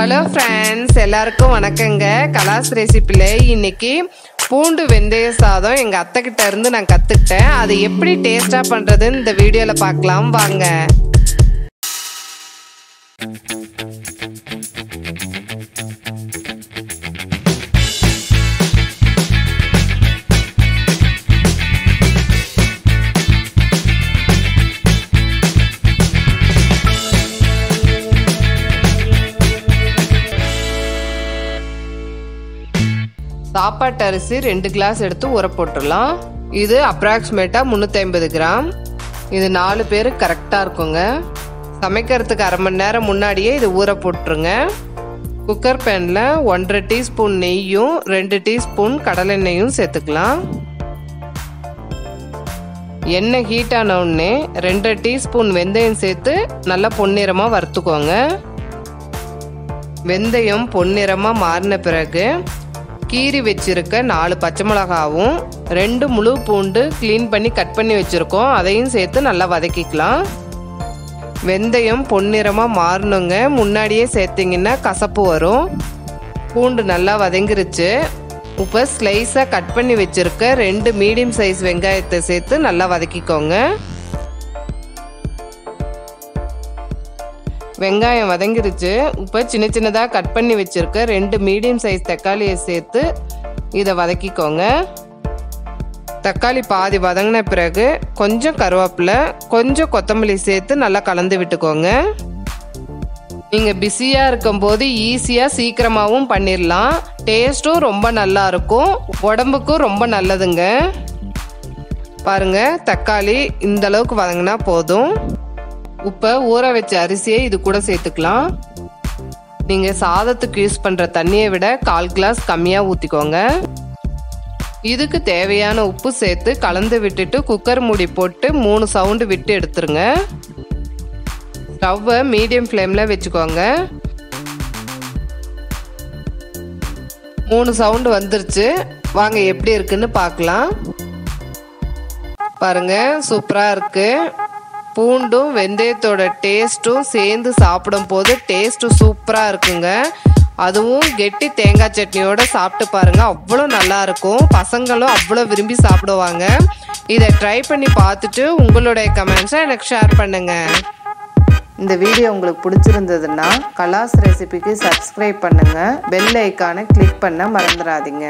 Hello friends, எல்லாருக்கும் வணக்கங்க. கலாஸ் ரெசிபில இன்னைக்கு பூண்டு வெந்தய சாதம் எங்க அத்தை கிட்ட இருந்து நான் கத்துக்கிட்டேன். அது எப்படி டேஸ்டா பண்றதுன்னு இந்த வீடியோல பார்க்கலாம் வாங்க. சாப்பாட்டு அரிசி 2 கிளாஸ் எடுத்து ஊற போட்டுடலாம். இது அப்ராக்சிமேட்டா 350 கிராம். இது 4 பேருக்கு கரெக்டா இருக்குங்க. சமைக்கிறதுக்கு அரை மணி நேரம் முன்னாடியே இது ஊற போட்டுருங்க. குக்கர் பேன்ல 1.5 டீஸ்பூன் நெய்யும் 2 டீஸ்பூன் கடலெண்ணெயும் சேர்த்துக்கலாம். எண்ணெய் ஹீட் ஆன உடனே 2 டீஸ்பூன் வெந்தயம் சேர்த்து நல்லா பொன்னிறமா வறுத்துக்கோங்க. வெந்தயம் பொன்னிறமா மாறின பிறகு கீரி வச்சிருக்க 4 பச்சை மிளகாவும் 2 முழு பூண்டு க்ளீன் பண்ணி கட் பண்ணி வச்சிருக்கோம், அதையும் சேர்த்து நல்லா வதக்கிக்கலாம். வெந்தயம் பொன்னிறமா மாறணுங்க. முன்னாடியே சேர்த்திங்கன்னா கசப்பு வரும். பூண்டு நல்லா வதங்கிருச்சு. இப்போ ஸ்லைஸாக கட் பண்ணி வச்சிருக்க 2 மீடியம் சைஸ் வெங்காயத்தை சேர்த்து நல்லா வதக்கிக்கோங்க. வெங்காயம் வதங்கிருச்சு. இப்போ சின்ன சின்னதாக கட் பண்ணி வச்சிருக்க 2 மீடியம் சைஸ் தக்காளியை சேர்த்து இதை வதக்கிக்கோங்க. தக்காளி பாதி வதங்கின பிறகு கொஞ்சம் கருவேப்பிலை, கொஞ்சம் கொத்தமல்லி சேர்த்து நல்லா கலந்து விட்டுக்கோங்க. நீங்கள் பிஸியாக இருக்கும்போது ஈஸியாக சீக்கிரமாகவும் பண்ணிடலாம். டேஸ்ட்டும் ரொம்ப நல்லா இருக்கும், உடம்புக்கும் ரொம்ப நல்லதுங்க. பாருங்க, தக்காளி இந்த அளவுக்கு வதங்கினா போதும். இப்போ ஊற வச்ச அரிசியை இது கூட சேர்த்துக்கலாம். நீங்கள் சாதத்துக்கு யூஸ் பண்ணுற தண்ணியை விட 1/4 கிளாஸ் கம்மியாக ஊற்றிக்கோங்க. இதுக்கு தேவையான உப்பு சேர்த்து கலந்து விட்டுட்டு குக்கர் மூடி போட்டு 3 சவுண்டு விட்டு எடுத்துருங்க. ஸ்டவ்வை மீடியம் ஃப்ளேமில் வச்சுக்கோங்க. 3 சவுண்டு வந்துருச்சு. வாங்க எப்படி இருக்குன்னு பார்க்கலாம். பாருங்க, சூப்பராக இருக்கு. பூண்டும் வெந்தயத்தோட டேஸ்ட்டும் சேர்ந்து சாப்பிடும் போது டேஸ்ட்டும் சூப்பராக இருக்குங்க. அதுவும் கெட்டி தேங்காய் சட்னியோட சாப்பிட்டு பாருங்க, அவ்வளோ நல்லா இருக்கும். பசங்களும் அவ்வளோ விரும்பி சாப்பிடுவாங்க. இதை ட்ரை பண்ணி பார்த்துட்டு உங்களுடைய கமெண்ட்ஸை எனக்கு ஷேர் பண்ணுங்க. இந்த வீடியோ உங்களுக்கு பிடிச்சிருந்ததுன்னா கலாஸ் ரெசிபிக்கு சப்ஸ்கிரைப் பண்ணுங்க. பெல் ஐக்கானை கிளிக் பண்ண மறந்துடாதீங்க.